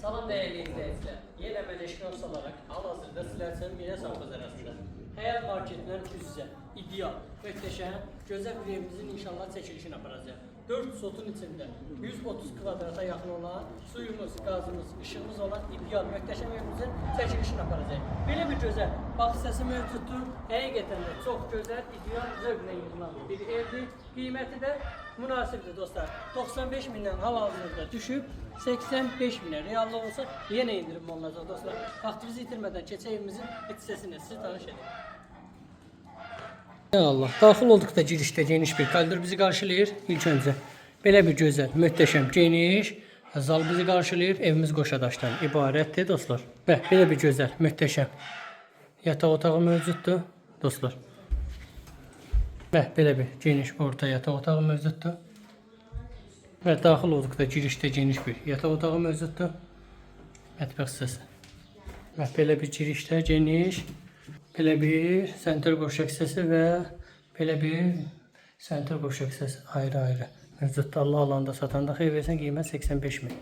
Salam değerli izleyiciler. Yine Medeşkinops olarak hal-hazırda sizler üçün bir hesab bazarasında Həyat marketinden üz-üzə, ideal, möhtəşəm, gözəl bir evimizin inşallah çəkilişini aparacağıq. 4 sotun içində 130 kvadrata yaxın olan suyumuz, qazımız, işığımız olan ideal, möhtəşəm evimizin çəkilişini aparacağıq. Belə bir gözəl bax səsi mövcuddur. Həqiqətən də çox gözəl, ideal, zövqlə yığılan bir evdir. Qiyməti də münasibdir dostlar. 95 mindən hal-hazırda düşüb 85 minə reallıq olsa yenə indirim olunacaq dostlar. Vaxtımızı itirmədən keçək evimizin hissəsinə sizi tanış edin. Ya Allah, daxil olduqda girişdə geniş bir koridor bizi qarşılayır. İlk öncə belə bir gözəl, möhtəşəm, geniş zal bizi qarşılayır. Evimiz qoşadaşdan ibarətdir dostlar. Və belə bir gözəl, möhtəşəm yataq otağı mövcuddur dostlar. Və belə bir geniş orta yataq otağı mövcuddur. Və daxil olduqda girişdə geniş bir yataq otağı mövcuddur. Mətbəx hissəsi. Və belə bir girişdə geniş, belə bir sentr qoşaq hissəsi və belə bir sentr qoşaq hissəsi ayrı-ayrı mövcuddur. Allah alanda satanda xeyir versin, qiymət 85 min.